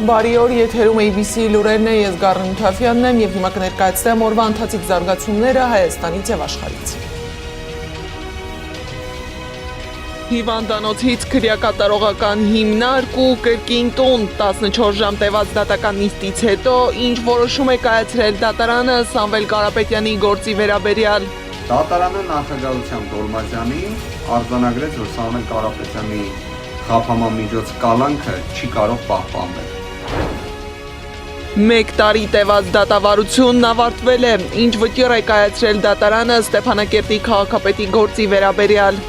Բարի օր, եթերում ABC լուրերն է, ես Գառն Թաֆյանն եմ և հիմա կներկայացնեմ օրվա ընթացիկ զարգացումները Հայաստանից և աշխարհից։ Հիվանդանոցից քրեակատարողական հիմնարկ ու կրկին տուն 14 ժամ տևած դատական նիստից հետո ինչ որոշում է կայացրել դատարանը Սամվել Կարապետյանի գործի վերաբերյալ։ Դատարանը նախագահության Դոլմազյանի արձանագրեց, որ Սամվել Կարապետյանի խափանամիջոց կալանքը չի կարող պահպանվել։ 1 տարի տևած դատավարությունն ավարտվել է, ինչ վճիռ է կայացրել դատարանը Ստեփանակերտի քաղաքապետի գործի վերաբերյալ։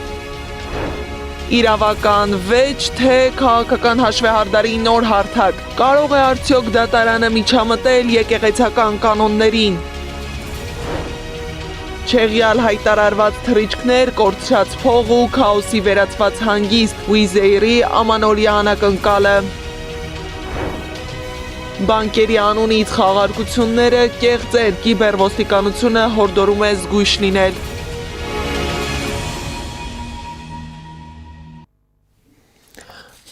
Իրավական վեճ, թե քաղաքական հաշվեհարդարի նոր հարթակ, կարող է արդյոք դատարանը միջամտել եկեղեցական կանոններին։ Չեղյալ հայտարարված թռիչքներ, կորցրած փող ու քաոսի վերածված հանգիստ, Wizz-Air-ի ամանորյա անակնկալը։ Բանկերի անունից խաղարկությունները կեղծեր, կիբերոստիկանությունը հորդորում է զգույշ լինել։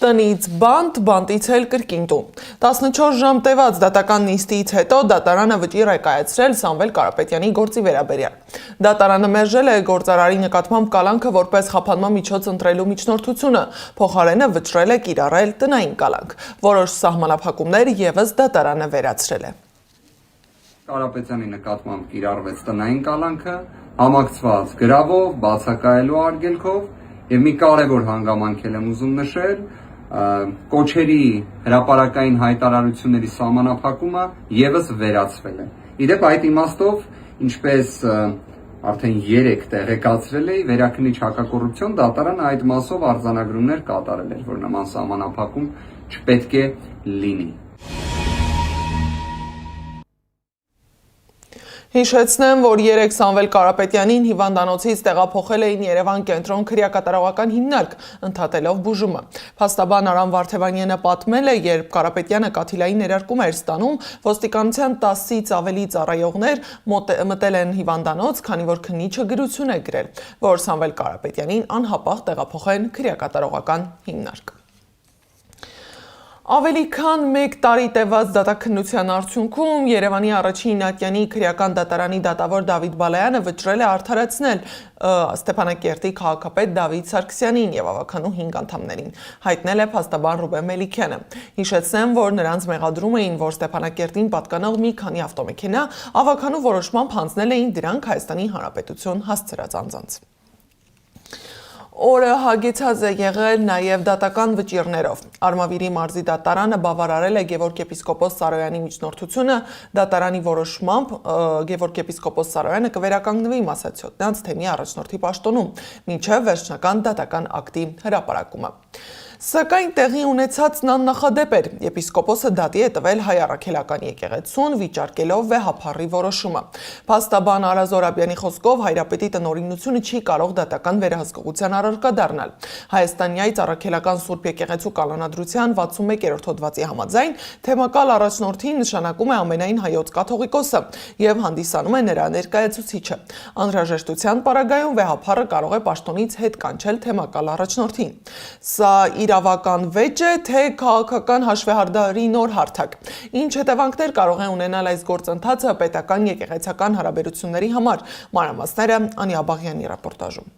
Տնից բանտից էլ կրկին տուն։ 14 ժամ տևած դատական նիստից հետո դատարանը վճիռ է կայացրել Սամվել Կարապետյանի գործի վերաբերյալ։ Դատարանը մերժել է գործարարի նկատմամբ կալանքը որպես խափանման միջոց ընտրելու միջնորդությունը, փոխարենը վճռել է կիրառել տնային կալանք։ Որոշ սահմանափակումներ ևս դատարանը վերացրել է։ Կարապետյանի նկատմամբ կիրառվեց տնային կալանքը, համակցված գրավով, բացակայելու արգելքով եւ մի կարևոր հանգամանք եմ ուզում նշել, կոչերի հրապարակային հայտարարությունների սահմանափակումը ևս վերացվել է։ Իդեպ այդ իմաստով, ինչպես արդեն 3 տեղեկացրել էի, Վերաքննիչ հակակոռուպցիոն դատարանը այդ մասով արձանագրումներ կատարել էր, որ նման սահմանափակում չպետք է լինի։ Հիշեցնեմ, որ 3 Սամվել Կարապետյանին հիվանդանոցից տեղափոխել էին Երևան կենտրոն քրեակատարողական հիմնարկ, ընդհատելով բուժումը։ Փաստաբան Արամ Վարդևանյանը պատմել է, երբ Կարապետյանը կաթիլային ներարկում էր ստանում, ոստիկանության 10-ից ավելի ծառայողներ մտել են հիվանդանոց, քանի որ քննիչը գրություն է գրել, որ Սամվել Կարապետյանին անհապաղ տեղափոխեն քրեակատարողական հիմնարկ։ Ավելի քան 1 տարի տևած դատաքննության արդյունքում Երևանի առաջին Ատյանի քրեական դատարանի դատավոր Դավիթ Բալայանը վճռել է արդարացնել Ստեփանակերտի քաղաքապետ Դավիթ Սարգսյանին եւ ավականու 5 անդամներին, հայտնել է փաստաբան Ռուբեն Մելիքյանը։ Հիշեցնեմ, որ նրանց մեղադրում էին, որ Ստեփանակերտին պատկանող մի քանի ավտոմեքենա ավականու որոշմամբ հանձնել էին դրանք Հայաստանի Հանրապետություն հասցրած անձանց։ Օրը հագեցած է եղել նաև դատական վճիռներով։ Արմավիրի մարզի դատարանը բավարարել է Գևորգ Եպիսկոպոս Սարոյանի միջնորդությունը, դատարանի որոշմամբ Գևորգ Եպիսկոպոս Սարոյանը կվերականգնվի Մասացիոտնյանց թեմի առաջնորդի պաշտոնում, մինչև վերջնական դատական ակտի հրապարակումը։ Սակայն տեղի ունեցածն աննախադեպ էր, եպիսկոպոսը դատի է տվել հայ առաքելական եկեղեցուն, վիճարկելով վեհափառի որոշումը։ Փաստաբան Արա Զորաբյանի խոսքով հայրապետի տնօրինությունը չի կարող դատական վերահսկողության առարկա դառնալ։ Հայաստանյայց առաքելական Սուրբ եկեղեցու կանոնադրության 61-րդ հոդվածի համաձայն թեմակալ առաջնորդին նշանակում է ամենայն հայոց կաթողիկոսը եւ հանդիսանում է նրա ներկայացուցիչը։ Անհրաժեշտության պարագայում վեհափառը կարող է պաշտոնից հետ կանչել թեմակալ առաջնորդին։ Սա իրավական վեճ է, թե քաղաքական հաշվեհարդարի նոր հարթակ։ Ինչ հետևանքներ կարող է ունենալ այս գործընթացը պետական եկեղեցական հարաբերությունների համար։ Մանրամասները Անի Աբաղյանի ռեպորտաժում։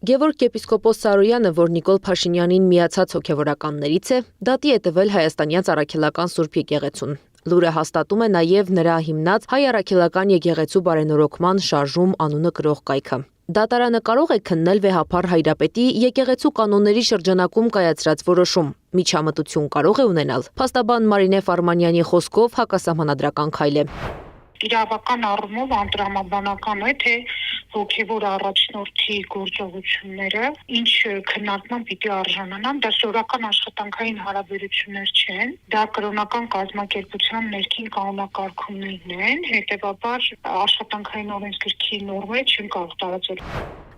Գևորգ Եպիսկոպոս Սարոյանը, որ Նիկոլ Փաշինյանին միացած հոգևորականներից է, դատի է տվել հայաստանյաց առաքելական Սուրբ եկեղեցուն։ Լուրը հաստատում է նաև նրա հիմնած հայ առաքելական եկեղեցու բարենորոգման շարժում անունը կրող կայքը։ Դատարանը կարող է քննել վեհափառ հայրապետի եկեղեցու կանոնների շրջանակում կայացրած որոշում։ Միջամտություն կարող է ունենալ։ Փաստաբան Մարինե Ֆարմանյանի խոսքով հակասահմանադրական քայլ է։ Իրավական առումով անտրամաբանական է, թե հոգևոր առաջնորդի գործողությունները ինչ քննարկման պիտի արժանանան, դա սովորական աշխատանքային հարաբերություններ չեն, դա կրոնական կազմակերպության ներքին կանոնակարգումներն են, հետևաբար աշխատանքային օրենսգրքի նորմեր չեն կարող տարածել։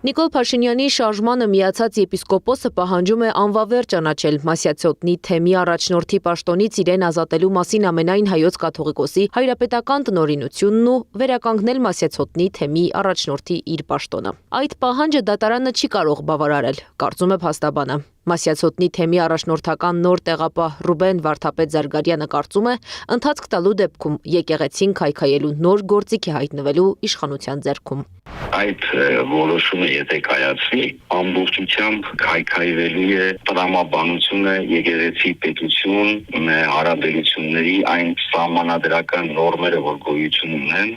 Նիկոլ Փաշինյանի շարժմանը միացած եպիսկոպոսը պահանջում է անվավեր ճանաչել Մասյացյոտնի թեմի առաջնորդի պաշտոնից իրեն ազատելու մասին ամենայն հայոց կաթողիկոսի հայրապետական տնօրինությունն ու վերականգնել Մասյացյոտնի թեմի առաջնորդի իր պաշտոնը։ Այդ պահանջը դատարանը չի կարող բավարարել, կարծում է փաստաբանը։ Մասյացոտնի թեմի առաջնորդական նոր տեղապահ Ռուբեն Վարդապետ Զարգարյանը կարծում է, ընթացք տալու դեպքում եկեղեցին քայքայելու նոր գործիք է հայտնվելու իշխանության ձեռքում։ Այդ որոշումը եթե կայացվի, ամբողջությամբ քայքայվելու է տրամաբանությունը, եկեղեցի պետություն, հարաբերությունների այն սահմանադրական նորմերը, որ գոյություն ունեն,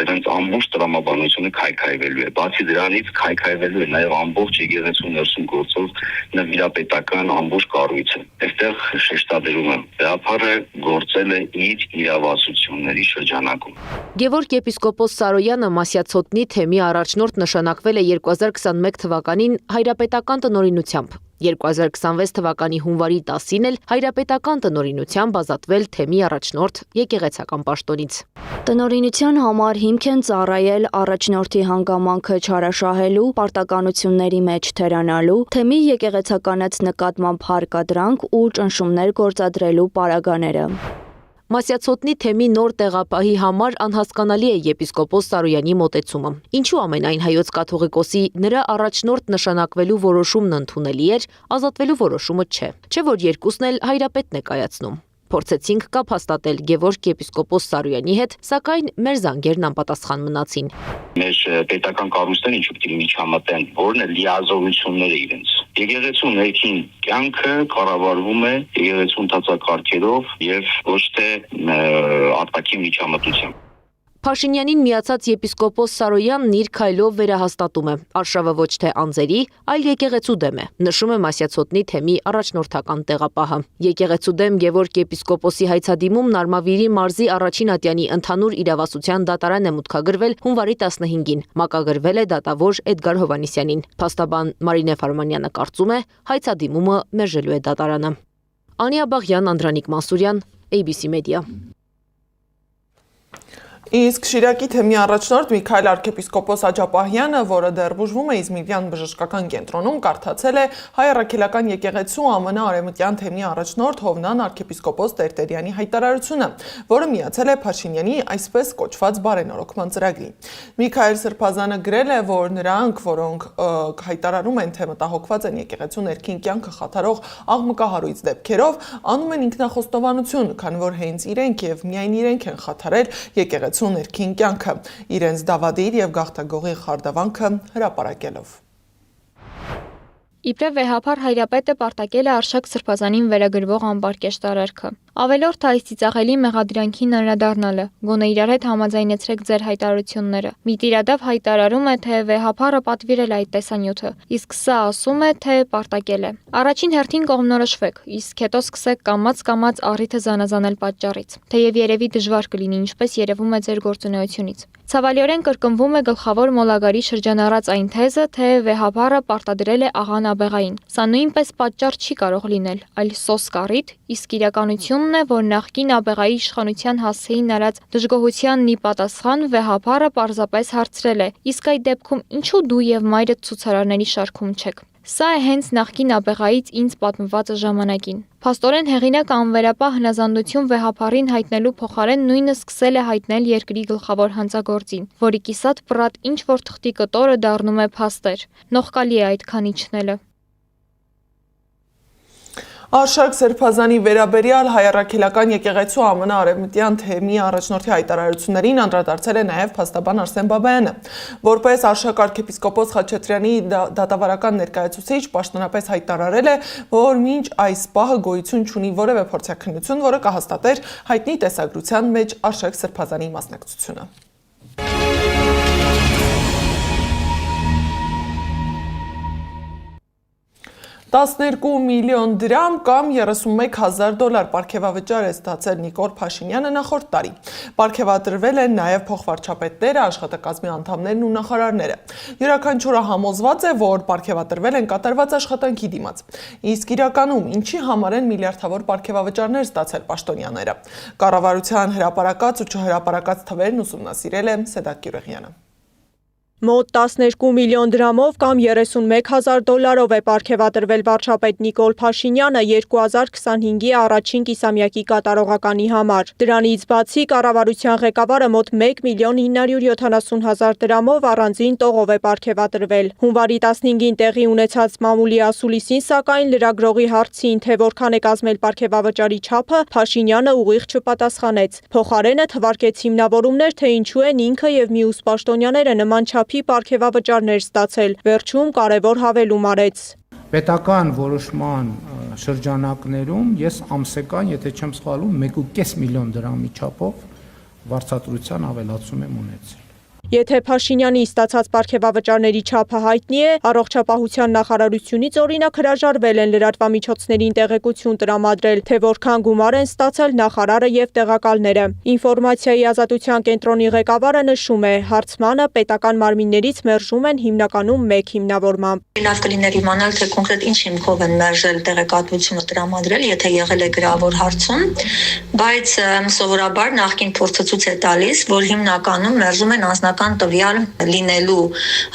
դրանց ամբողջ տրամաբանությունը քայքայվելու է։ Բացի դրանից քայքայվելու է նաև ամբողջ եկեղեցու ներսում գործող նվիրապետական ամբողջ կառույցը։ Այստեղ շեշտադրում եմ, գաղափարը գործել է իր իրավասությունների շրջանակում։ Գևորգ եպիսկոպոս Սարոյանը Մասյացոտնի թեմի առաջնորդ նշանակվել է 2021 թվականին հայրապետական տնօրինությամբ։ 2026 թվականի հունվարի 10-ին էլ հայրապետական տնօրինությամբ ազատվել թեմի առաջնորդ եկեղեցական պաշտոնից։ Տնօրինության համար հիմք են ծառայել առաջնորդի հանգամանքը չարաշահելու, պարտականությունների մեջ թերանալու, թեմի եկեղեցականից նկատմամբ հարկադրանք ու ճնշումներ գործադրելու պարագաները։ Մասյացոտնի թեմի նոր տեղապահի համար անհասկանալի է եպիսկոպոս Սարոյանի մոտեցումը։ Ինչու ամենայն հայոց կաթողիկոսի նրա առաջնորդ նշանակվելու որոշումն ընդունելի էր, ազատվելու որոշումը չէ։ Չէ՞ որ երկուսն էլ հայրապետն է կայացնում։ Փորձեցինք կապ հաստատել Գևորգ եպիսկոպոս Սարոյանի հետ, սակայն մեր զանգերն անպատասխան մնացին։ Մեր պետական կառույցները ինչու պիտի միջամտեն, որն է լիազորությունները իրենց։ Եկեղեցու ներքին կյանքը կառավարվում է եկեղեցու ընթացակարգերով եւ ոչ թե արտաքին միջամտությամբ։ Փաշինյանին միացած եպիսկոպոս Սարոյանն իր քայլով վերահաստատում է. արշավը ոչ թե անձերի, այլ եկեղեցու դեմ է, նշում է Մասյացոտնի թեմի առաջնորդական տեղապահը։ Եկեղեցու դեմ Գևորգ եպիսկոպոսի հայցադիմումն Արմավիրի մարզի առաջին ատյանի ընդհանուր իրավասության դատարան է մուտքագրվել հունվարի 15-ին, մակագրվել է դատավոր Էդգար Հովհաննիսյանին։ Փաստաբան Մարինե Ֆարմանյանը կարծում է, հայցադիմումը մերժելու է դատարանը։ Անիա Բաղյան, Անդրանիկ Մանսուրյան, ABC Media։ Իսկ Շիրակի թեմի առաջնորդ Միքայել arczepiskopos Աջապահյանը, որը դեռ բուժվում է Իզմիրյան բժշկական կենտրոնում, կարդացել է Հայ առաքելական եկեղեցու ԱՄՆ արևմտյան թեմի առաջնորդ Հովնան arczepiskopos Տերտերյանի հայտարարությունը, որը միացել է Փաշինյանի այսպես կոչված բարենորոգման ծրագրին։ Միքայել Սրբազանը գրել է, որ նրանք, որոնք հայտարարում են, թե մտահոգված են եկեղեցու ներքին կյանքը խաթարող աղմկահարույց դեպքերով, անում են ինքնախոստովանություն, քանի որ հենց իրենք եւ միայն իրենք են խաթարել եկեղեցու ներքին կյանքը, իրենց դավադիր եւ գաղթագողի խարդավանքը հրապարակելով։ Իբրև վեհափար հայրապետը պարտակել է Արշակ Սրբազանին վերագրվող ամբարկեշտ արարքը։ Ավելորդ այս ծիծաղելի մեղադրանքին անդրադառնալը, գոնե իրար հետ համաձայնեցրեք ձեր հայտարարությունները։ Միտիրադավ հայտարարում է, թե վեհափարը պատվիրել այդ տեսանյութը, իսկ սա ասում է, թե պարտակել է։ Առաջին հերթին կողմնորոշվեք, իսկ հետո սկսեք կամաց առիթը զանազանել պատճառից։ Թեև երևի դժվար կլինի, ինչպես երևում է ձեր գործունեությունից։ Ցավալիորեն կրկնվում է գլխավոր մոլագարի շրջանառած այն թեզը, թե վեհափարը պարտադրել է աղա Նաբեղային։ Սա նույնպես պատճառ չի կարող լինել, այլ սոսկ առիթ, իսկ իրականությունն է, որ նախկին Աբեղայի իշխանության հասցեին արած դժգոհությանն ի պատասխան վեհափարը պարզապես հարցրել է. իսկ այդ դեպքում ինչու դու եւ մայրդ ցուցարարների շարքում չեք։ Սա է հենց նախկին Աբեղայից ինձ պատմվածը ժամանակին։ Փաստորեն հեղինակը անվերապահ հնազանդություն վեհափարին հայտնելու փոխարեն նույնը սկսել է հայտնել երկրի գլխավոր հանցագործին, որի կիսատ պրատ ինչ որ թղթի կտորը դառնում է փաստեր։ Նողկալի է այդքան իջնելը։ Արշակ Սրբազանի վերաբերյալ Հայ առաքելական եկեղեցու ԱՄՆ արևմտյան թեմի առաջնորդի հայտարարություններին անդրադարձել է նաև փաստաբան Արսեն Բաբայանը, որպես Արշակ arczepiskopos Խաչատրյանի դատավարական ներկայացուցիչ պաշտոնապես հայտարարել է, որ մինչ այս պահը գոյություն չունի որևէ փորձաքննություն, որը կհաստատեր հայտնի տեսագրության մեջ Արշակ Սրբազանի մասնակցությունը։ 12 միլիոն դրամ կամ 31,000 դոլար պարգևավճար է ստացել Նիկոլ Փաշինյանը նախորդ տարի։ Պարգևատրվել են նաև փոխվարչապետները, աշխատակազմի անդամներն ու նախարարները։ Յուրաքանչյուրը համոզված է, որ պարգևատրվել են կատարված աշխատանքի դիմաց։ Իսկ իրականում ինչի համար են միլիարդավոր պարգևավճարներ ստացել պաշտոնյաները։ Կառավարության հրապարակած ու չհրապարակած թվերն ուսումնասիրել է Սեդակ Գյուղեղյանը։ Մոտ 12 միլիոն դրամով կամ $31,000 է պարգևատրվել վարչապետ Նիկոլ Փաշինյանը 2025-ի առաջին կիսամյակի կատարողականի համար։ Դրանից բացի կառավարության ղեկավարը մոտ 1,970,000 դրամով առանձին տողով է պարգևատրվել։ Հունվարի 15-ին տեղի ունեցած մամուլի ասուլիսին սակայն լրագրողի հարցին, թե որքան է կազմել պարգևավճարի չափը, Փաշինյանը ուղիղ չպատասխանեց։ Փոխարենը թվարկեց հիմնավորումներ, թե ինչու են ինքը եւ մյուս պաշտոնյաները նման չափի պարգևավճարներ ստացել, վերջում կարևոր հավելում արեց։ Պետական որոշման շրջանակներում ես ամսական, եթե չեմ սխալվում, 1.5 միլիոն դրամի չափով վարձատրության ավելացում եմ ունեցել։ Եթե Փաշինյանի ստացած պարգևավճարների չափը հայտնի է, առողջապահության նախարարությունից օրինակ հրաժարվել են լրատվամիջոցներին տեղեկություն տրամադրել, թե որքան գումար են ստացել նախարարը եւ տեղակալները։ Ինֆորմացիայի ազատության կենտրոնի ղեկավարը նշում է, հարցմանը պետական մարմիններից մերժում են հիմնականում մեկ հիմնավորմամբ։ Լավ կլիներ իմանալ, թե կոնկրետ ինչ հիմքով են մերժել տեղեկատվությունը տրամադրել, եթե եղել է գրավոր հարցում, բայց սովորաբար նախկին փորձը ցույց է տալիս, որ հիմնականում մերժում են անձնական տվյալ լինելու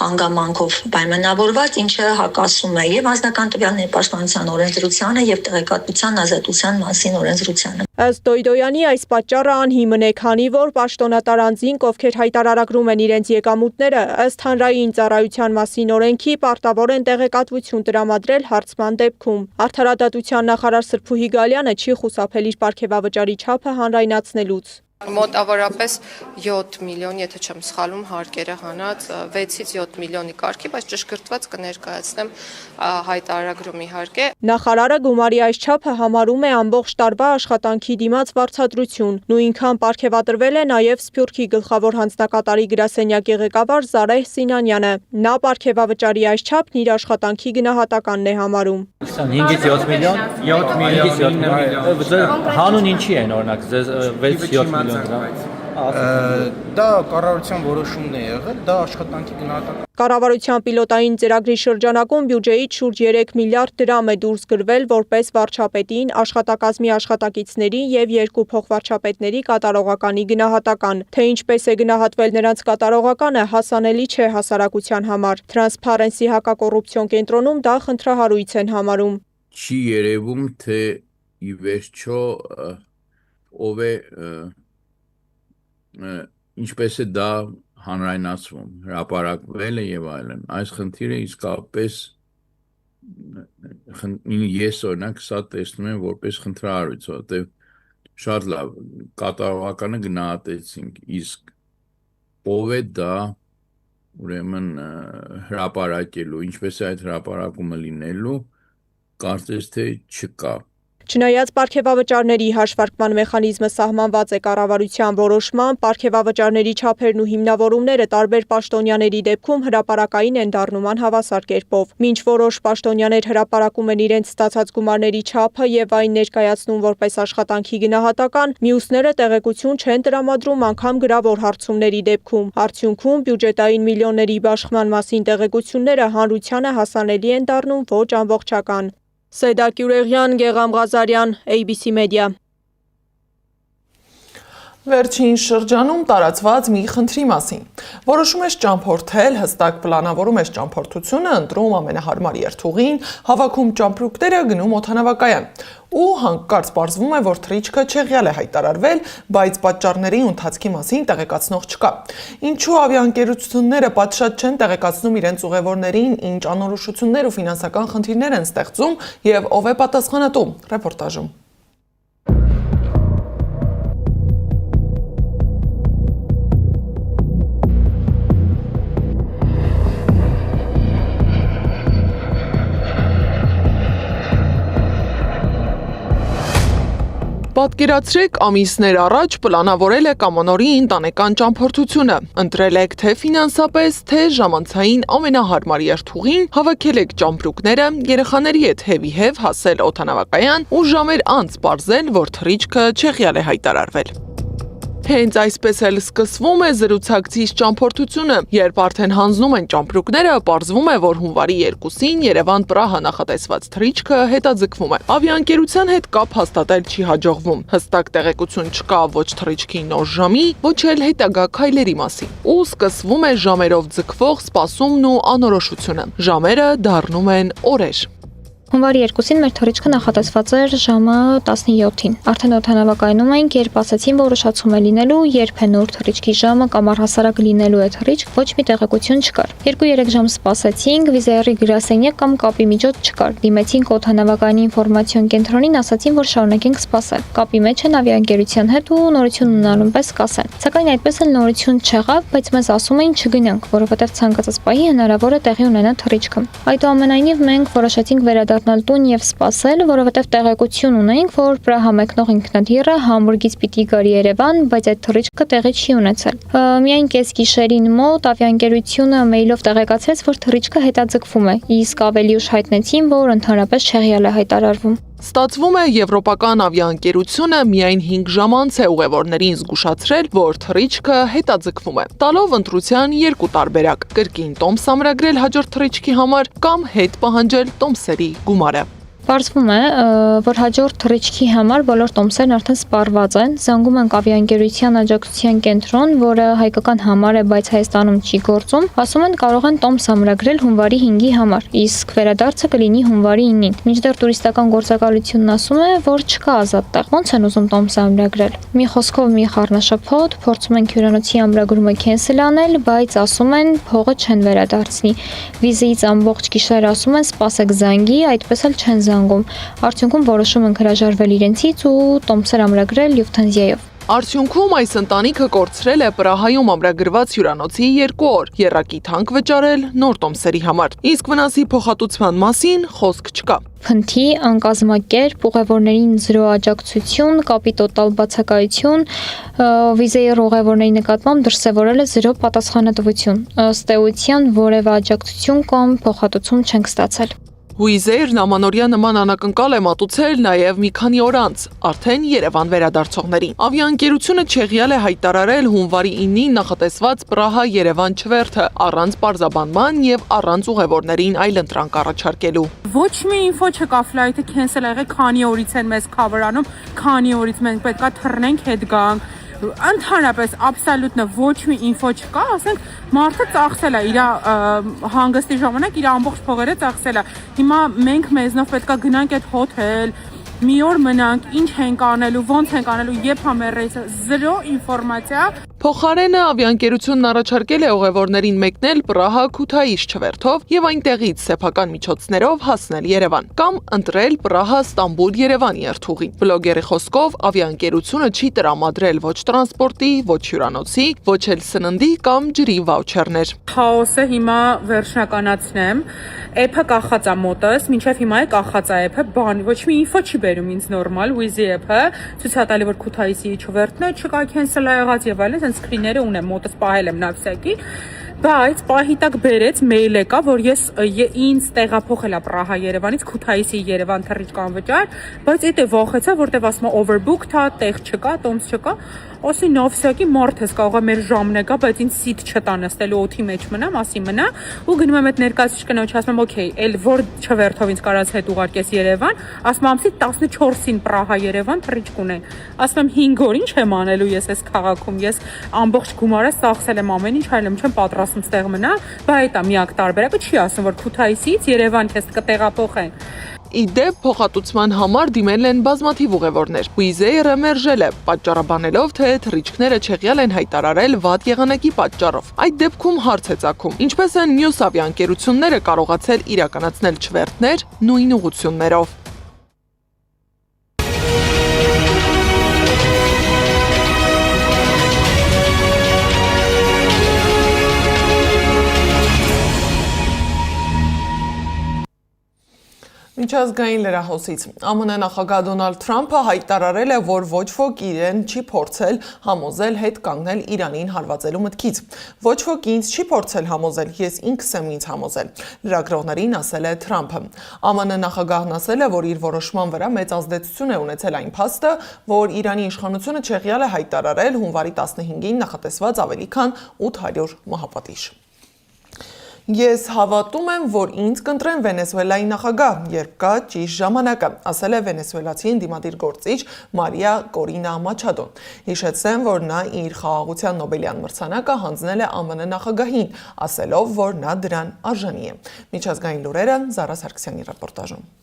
հանգամանքով պայմանավորված, ինչը հակասում է եւ անձնական տվյալների պաշտպանության օրենսդրությանը եւ տեղեկատվության ազատության մասին օրենսդրությանը։ Ըստ Դոյդոյանի այս պատճառը անհիմն է, քանի որ պաշտոնատար անձինք, ովքեր հայտարարագրում են իրենց եկամուտները, ըստ հանրային ծառայության մասին օրենքի պարտավոր են տեղեկատվություն տրամադրել հարցման դեպքում։ Արդարադատության նախարար Սրփուհի Գալյանը չի խուսափել իր պարգևավճարի չափը հանրայնացնելուց։ Մոտավորապես 7 միլիոն, եթե չեմ սխալվում, հարկերը հանած 6-ից 7 միլիոնի կարգի, բայց ճշգրտված կներկայացնեմ հայտարարագրում իհարկե։ Նախարարը գումարի այս չափը համարում է ամբողջ տարվա աշխատանքի դիմաց վարձատրություն։ Նույնքան պարգևատրվել է նաև Սփյուռքի գլխավոր հանձնակատարի գրասենյակի ղեկավար Զարեհ Սինանյանը։ Նա պարգևավճարի այս չափն իր աշխատանքի գնահատականն է համարում։ 5-ից 7 միլիոն, 7 միլիոն։ Հանուն ինչի են օրինակ 6-7 միլիոն դրամ։ Դա կառավարության որոշումն է եղել, դա աշխատանքի գնահատական։ Կառավարության պիլոտային ծրագրի շրջանակում բյուջեից շուրջ 3 միլիարդ դրամ է դուրս գրվել որպես վարչապետին, աշխատակազմի աշխատակիցների եւ 2 փոխվարչապետների կատարողականի գնահատական։ Թե ինչպես է գնահատվել նրանց կատարողականը, հասանելի չէ հասարակության համար։ Transparency հակակոռուպցիոն կենտրոնում դա խնդրահարույց են համարում։ Չի երևում, թե ի վերջո ով է ինչպես է դա հանրայնացվում, հրապարակվել է եւ այլն։ Այս խնդիրը իսկապես ես օրինակ սա տեսնում եմ որպես խնդրահարույց, որտեղ շատ լավ կատարողականը գնահատեցինք, իսկ ով է դա ուրեմն հրապարակելու, ինչպես է այդ հրապարակումը լինելու, կարծես թե չկա։ Չնայած պարգևավճարների հաշվարկման մեխանիզմը սահմանված է կառավարության որոշմամբ, պարգևավճարների չափերն ու հիմնավորումները տարբեր պաշտոնյաների դեպքում հրապարակային են դառնում անհավասար կերպով։ Մինչ որոշ պաշտոնյաներ հրապարակում են իրենց ստացած գումարների չափը եւ այն ներկայացնում որպես աշխատանքի գնահատական, մյուսները տեղեկություն չեն տրամադրում անգամ գրավոր հարցումների դեպքում։ Արդյունքում բյուջետային միլիոնների իշխման մասին տեղեկությունները հանրությանը հասանելի են դառնում ոչ ամբողջական։ Սեդա Կյուրեղյան, Գեգամ Ղազարյան, ABC Media։ Վերջին շրջանում տարածված մի խնդրի մասին։ Որոշում ես ճամփորդել, հստակ պլանավորում ես ճամփորդությունը, ընտրում ամենահարմար երթուղին, հավաքում ճամպրուկները, գնում օդանավակայան։ Ու հանկարծ պարզվում է, որ թռիչքը չեղյալ է հայտարարվել, բայց պատճառների ու ընթացքի մասին տեղեկացնող չկա։ Ինչու ավիաընկերությունները պատշաճ չեն տեղեկացնում իրենց ուղևորներին, ինչ անորոշություններ ու ֆինանսական խնդիրներ են ստեղծում եւ ով է պատասխանատու։ Ռեպորտաժում։ Պատկերացրեք, ամիսներ առաջ պլանավորել եք ամանորի ընտանեկան ճամփորդությունը, ընտրել եք թե ֆինանսապես, թե ժամանցային ամենահարմար երթուղին, հավաքել եք ճամպրուկները, երեխաների հետ հեվի-հև հասել օդանավակայան ու ժամեր անց պարզել, որ թռիչքը չեղյալ է հայտարարվել։ Հենց այսպես էլ սկսվում է զրուցակցից ճամփորդությունը, երբ արդեն հանձնում են ճամպրուկները, պարզվում է, որ հունվարի 2-ին Երևան-Պրահա նախատեսված թռիչքը հետաձգվում է։ Ավիաընկերության հետ կապ հաստատել չի հաջողվում։ Հստակ տեղեկություն չկա ոչ թռիչքի նոր ժամի, ոչ էլ հետագա քայլերի մասին։ Ու սկսվում է ժամերով ձգվող սպասումն ու անորոշությունը։ Ժամերը դառնում են օրեր։ Հունվարի 2-ին մեր թռիչքը նախատեսված էր ժամը 17-ին։ Արդեն օդանավակայանում էինք, երբ ասացին, որ ուշացում է լինելու, երբ է նոր թռիչքի ժամը կամ առհասարակ լինելու է թռիչք, ոչ մի տեղեկություն չկար։ 2-3 ժամ սպասեցինք, վիզերի գրասենյակ կամ կապի միջոց չկար։ Դիմեցինք օդանավակայանի ինֆորմացիոն կենտրոնին, ասացին, որ շարունակենք սպասել։ Կապի մեջ են ավիաընկերության հետ ու նորություն ունենալուն պես կասեն։ Սակայն այդպես էլ նորություն չեղավ, բայց մեզ ասում էին չգնանք, որովհետև ցանկացած պահի հնարավոր է տեղի ունենա թռիչքը։ Այդուամենայնիվ մենք որոշեցինք վերադառնալ տուն եւ սպասել, որովհետեւ տեղեկություն ունեինք, որ Պրահա մեկնող ինքնաթիռը Համբուրգից պիտի գար Երևան, բայց այդ թռիչքը տեղի չի ունեցել։ Միայն կեսգիշերին մոտ ավիաընկերությունը մեյլով տեղեկացրեց, որ թռիչքը հետաձգվում է, իսկ ավելի ուշ հայտնեցին, որ ընդհանրապես չեղյալ է հայտարարվում։ Ստացվում է եվրոպական ավիաընկերությունը միայն 5 ժամ անց է ուղևորներին զգուշացրել, որ թռիչքը հետաձգվում է, տալով ընտրության երկու տարբերակ՝ կրկին տոմս ամրագրել հաջորդ թռիչքի համար կամ հետ պահանջել տոմսերի գումարը։ Պարզվում է, որ հաջորդ թռիչքի համար բոլոր տոմսերն արդեն սպառված են, զանգում ենք ավիաընկերության աջակցության կենտրոն, որը հայկական համար է, բայց Հայաստանում չի գործում, ասում են կարող են տոմս ամրագրել հունվարի 5-ի համար, իսկ վերադարձը կլինի հունվարի 9-ին։ Մինչդեռ տուրիստական գործակալությունն ասում է, որ չկա ազատ տեղ, ոնց են ուզում տոմս ամրագրել։ Մի խոսքով մի խառնաշփոթ, փորձում են հյուրանոցի ամրագրումը քենսել անել, բայց ասում են փողը չեն վերադարձնի։ Վիզից ամբողջ գիշեր ասում են սպասեք զանգի, այդպես էլ չեն Արդյունքում որոշում ենք հրաժարվել իրենցից ու տոմսեր ամրագրել Lufthansa-ով։ Արդյունքում այս ընտանիքը կորցրել է Պրահայում ամրագրված հյուրանոցի 2 օր, եռակի թանկ վճարել նոր տոմսերի համար, իսկ վնասի փոխհատուցման մասին խոսք չկա։ Փնթի, անկազմակերպ, ուղևորներին զրո աջակցություն, կապի տոտալ բացակայություն, վիզայի ուղևորների նկատմամբ դրսևորել է զրո պատասխանատվություն։ Ըստ էության որևէ աջակցություն կամ փոխհատուցում չենք ստացել։ Wizz Air-ն ամանորյա նման անակնկալ է մատուցել նաև մի քանի օր անց, արդեն Երևան վերադարձողներին։ Ավիաընկերությունը չեղյալ է հայտարարել հունվարի 9-ին նախատեսված Պրահա-Երևան չվերթը, առանց պարզաբանման եւ առանց ուղևորներին այլընտրանք առաջարկելու։ Ոչ մի ինֆո չկա, ֆլայթը քենսել ա եղել, քանի օրից են մեզ cover անում, քանի օրից մենք պետքա թռնենք հետ գանք։ Ընդհանրապես աբսոլյուտն ոչ մի ինֆո չկա, ասենք մարդը ծախսել է իր հանգստի ժամանակ իր ամբողջ փողերը ծախսել է։ Հիմա մենք մեզնով պետքա գնանք այդ հոթել, մի օր մնանք, ինչ ենք անելու, ոնց ենք անելու, երբ համերրեյսը, զրո ինֆորմացիա։ Փոխարենը ավիաընկերությունն առաջարկել է ուղևորներին մեկնել Պրահա-Քութայիս չվերթով եւ այնտեղից սեփական միջոցներով հասնել Երևան կամ ընտրել Պրահա-Ստամբուլ-Երևան երթուղին։ Բլոգերի խոսքով ավիաընկերությունը չի տրամադրել ոչ տրանսպորտի, ոչ հյուրանոցի, ոչ էլ սննդի կամ ջրի վաուչերներ։ Խաոսը հիմա վերջնականացնեմ։ Էփը կախած է մոտս, մինչև հիմա է կախած է էփը, ոչ մի ինֆո չի բերում ինձ նորմալ, Wizz-ի էփը, ցույց է տալի, որ Քութայիսի չվերթն է, չկա քենսել է եղած եւ այլն, ասենց սկրիները ունեմ, մոտս պահել եմ նավսյակի, բայց պահի տակ բերեց մեյլ եկա, որ ինձ տեղափոխել է Պրահա Երևանից Քութայիսի Երևան թռիչք անվճար, բայց էդ է վախեցա, որտեվ ասում է overbooked է, տեղ չկա, տոմս չկա, ասի նավսյակի մարդ ես կարող է մեր ժամն եկա, բայց ինձ սիտ չտա նստելու օթի մեջ մնամ, ասի մնա ու գնում եմ այդ ներկայացուցիչ կնոջ, ասում եմ օքեյ, էլ որ չվերթով ինձ կարած հետ ուղարկես Երևան, ասում եմ ամսի 14-ին Պրահա Երևան թռիչք ունեն, ասում եմ 5 օր ինչ եմ անելու ես այս քաղաքում, ես ամբողջ գումարը ծախսել եմ ամեն ինչ, այլ չեմ պատրաստում ստեղ մնա, բայց դա միակ տարբերակը չի ասում, որ Քութայիսից Երևան քեզ կտեղափոխեն։ Իդեպ փոխհատուցման համար դիմել են բազմաթիվ ուղևորներ։ Wizz Air-ը մերժել է, պատճառաբանելով, թե թռիչքները չեղյալ են հայտարարել վատ եղանակի պատճառով։ Այդ դեպքում հարց է ծագում, ինչպես են մյուս ավիաընկերությունները կարողացել իրականացնել չվերթներ նույն ուղղություններով։ Միջազգային լրահոսից ԱՄՆ նախագահ Դոնալդ Թրամփը հայտարարել է, որ ոչ ոք իրեն չի փորձել համոզել հետ կանգնել Իրանին հարվածելու մտքից։ Ոչ ոք ինձ չի փորձել համոզել, ես ինքս եմ ինձ համոզել, լրագրողներին ասել է Թրամփը։ ԱՄՆ նախագահն ասել է, որ իր որոշման վրա մեծ ազդեցություն է ունեցել այն փաստը, որ Իրանի իշխանությունը չեղյալ է հայտարարել հունվարի 15-ին նախատեսված ավելի քան 800 մահապատիժ։ Ես հավատում եմ, որ ինձ կընտրեն Վենեսուելայի նախագահ, երբ կա ճիշտ ժամանակը, ասել է վենեսուելացի ընդդիմադիր գործիչ Մարիա Կորինա Մաչադոն։ Հիշեցնեմ, որ նա իր խաղաղության Նոբելյան մրցանակը հանձնել է ԱՄՆ նախագահին, ասելով, որ նա դրան արժանի է։ Միջազգային լուրերը Զարա Սարգսյանի ռեպորտաժում։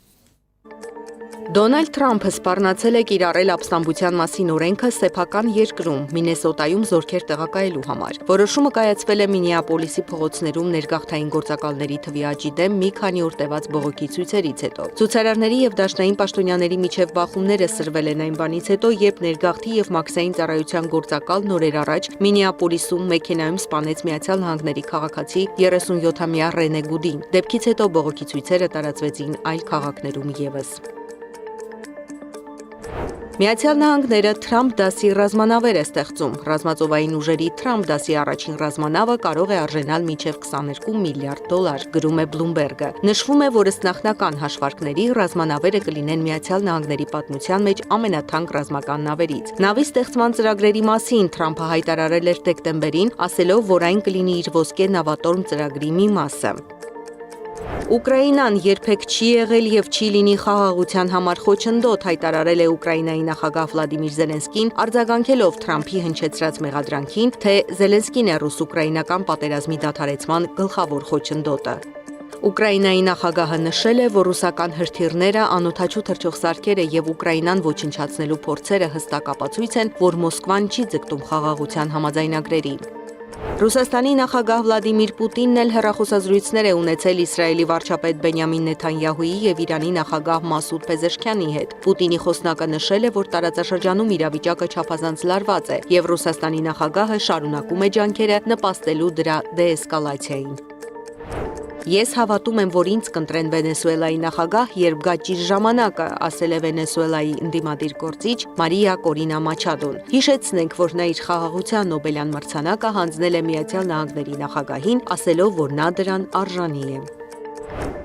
Դոնալդ Թրամփը սպառնացել է կիրառել ապստամբության մասին օրենքը սեփական երկրում Մինեսոտայում զորքեր տեղակայելու համար։ Որոշումը կայացվել է Մինեապոլիսի փողոցներում ներգաղթային գործակալների թվի աճի դեմ մի քանի օր տևած բողոքի ցույցերից հետո։ Ցուցարարների եւ դաշնային պաշտոնյաների միջև բախումները սրվել են այն բանից հետո, երբ ներգաղթի եւ մաքսային ծառայության գործակալ նորեր առաջ Մինեապոլիսում մեքենայում սպանեց Միացյալ Նահանգների քաղաքացի 37-ամյա Ռենե Գուդին։ Դեպքից հետո բողոքի ցույցերը տարածվեցին այլ քաղաքներում եւս։ Միացյալ Նահանգները Թրամփ դասի ռազմանավեր է ստեղծում։ Ռազմածովային ուժերի Թրամփ դասի առաջին ռազմանավը կարող է արժենալ մինչև $22 միլիարդ, գրում է Bloomberg-ը։ Նշվում է, որ ըստ նախնական հաշվարկների ռազմանավերը կլինեն Միացյալ Նահանգների պատմության մեջ ամենաթանկ ռազմական նավերից։ Նավի ստեղծման ծրագրերի մասին Թրամփը հայտարարել էր դեկտեմբերին, ասելով, որ այն կլինի իր ոսկե նավատորմ ծրագրի մի մասը։ Ուկրաինան երբեք չի եղել եւ չի լինի խաղաղության համար խոչընդոտ, հայտարարել է Ուկրաինայի նախագահ Վլադիմիր Զելենսկին, արձագանքելով Թրամփի հնչեցրած մեղադրանքին, թե Զելենսկին է ռուս-ուկրաինական պատերազմի դադարեցման գլխավոր խոչընդոտը։ Ուկրաինայի նախագահը նշել է, որ ռուսական հրթիռները, անօդաչու թռչող սարքերը եւ Ուկրաինան ոչնչացնելու փորձերը հստակ ապացույց են, որ Մոսկվան չի ձգտում խաղաղության համաձայնագրերին։ Ռուսաստանի նախագահ Վլադիմիր Պուտինն էլ հեռախոսազրույցներ է ունեցել Իսրայելի վարչապետ Բենյամին Նեթանյահուի եւ Իրանի նախագահ Մասուդ Փեզեշքյանի հետ։ Պուտինի խոսնակը նշել է, որ տարածաշրջանում իրավիճակը չափազանց լարված է եւ Ռուսաստանի նախագահը շարունակում է ջանքերը նպաստելու դրա դեէսկալացիային։ Ես հավատում եմ, որ ինձ կընտրեն Վենեսուելայի նախագահ, երբ գա ճիշտ ժամանակը, ասել է Վենեսուելայի ընդդիմադիր գործիչ Մարիա Կորինա Մաչադոն։ Հիշեցնենք, որ նա իր խաղաղության Նոբելյան մրցանակը հանձնել է Միացյալ Նահանգների նախագահին, ասելով, որ նա դրան արժանի է։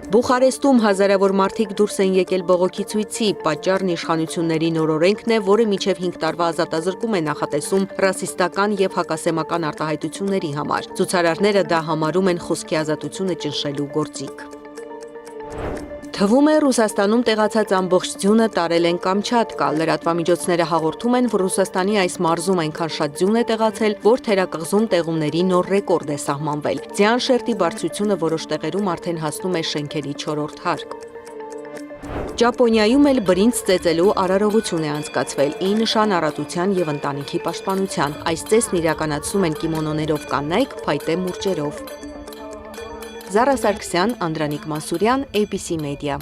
Բուխարեստում հազարավոր մարդիկ դուրս են եկել բողոքի ցույցի, պատճառն իշխանությունների նոր օրենքն է, որը մինչև 5 տարվա ազատազրկում է նախատեսում ռասիստական եւ հակասեմական արտահայտությունների համար։ Ցուցարարները դա համարում են խոսքի ազատությունը ճնշելու գործիք։ Թվում է Ռուսաստանում տեղացած ամբողջ ձյունը տարել են Կամչատկա։ Լրատվամիջոցները հաղորդում են, որ Ռուսաստանի այս մարզում այնքան շատ ձյուն է տեղացել, որ թերակղզում տեղումների նոր ռեկորդ է սահմանվել։ Ձյան շերտի բարձրությունը որոշ տեղերում արդեն հասնում է շենքերի 4-րդ հարկ։ Ճապոնիայում էլ բրինձ ծեծելու արարողություն է անցկացվել՝ ի նշան առատության եւ ընտանիքի պաշտպանության։ Այս ծեսն իրականացնում են կիմոնոներով կանայք, փայտե մուրճերով։ Զարա Սարգսյան, Անդրանիկ Մանսուրյան, ABC Media։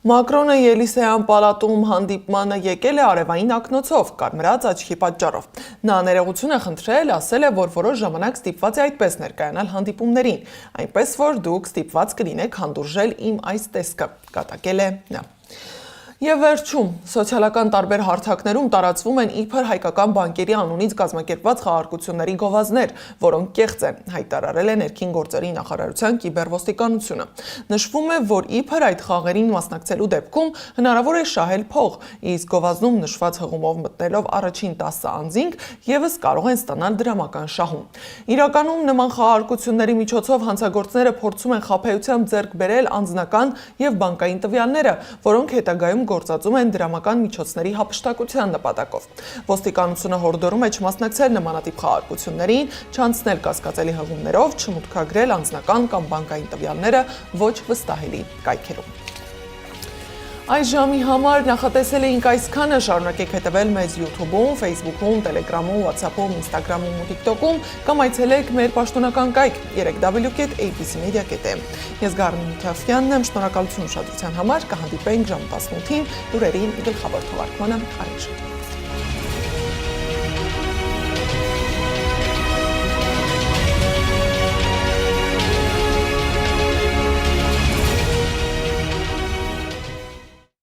Մակրոնը Ելիսեյան պալատում հանդիպմանը եկել է արևային ակնոցով, կարմրած աչքի պատճառով։ Նա ներողություն է խնդրել, ասել է, որ որոշ ժամանակ ստիպված է այդպես ներկայանալ հանդիպումներին, այնպես որ դուք ստիպված կլինեք հանդուրժել իմ այս տեսքը, կատակել է նա։ Եվ վերջում, սոցիալական տարբեր հարթակներում տարածվում են իբր հայկական բանկերի անունից կազմակերպված խաղարկությունների գովազդներ, որոնք կեղծ են, հայտարարել է ներքին գործերի նախարարության կիբերոստիկանությունը։ Նշվում է, որ իբր այդ խաղերին մասնակցելու դեպքում հնարավոր է շահել փող, իսկ գովազդում նշված հղումով մտնելով առաջին 10 անձինք ևս կարող են ստանալ դրամական շահում։ Իրականում նման խաղարկությունների միջոցով հանցագործները փորձում են խաբեությամբ ձեռք բերել անձնական եւ բանկային տվյալները, որոնք հետագայում գործածում են դրամական միջոցների հափշտակության նպատակով։ Ոստիկանությունը հորդորում է չմասնակցել նմանատիպ խաղարկություններին, չանցնել կասկածելի հղումներով, չմուտքագրել անձնական կամ բանկային տվյալները ոչ վստահելի կայքերում։ Այս ժամի համար նախատեսել էինք այսքանը, շարունակեք հետևել մեզ YouTube-ում, Facebook-ում, Telegram-ում, WhatsApp-ում, Instagram-ում ու TikTok-ում կամ այցելեք մեր պաշտոնական կայք www.abcmedia.am։ Ես Գառնիկ Միքայելյանն եմ, շնորհակալություն ուշադրության համար, կհանդիպենք ժամը 18-ին լուրերի գլխավոր թողարկմանը։ Առայժմ։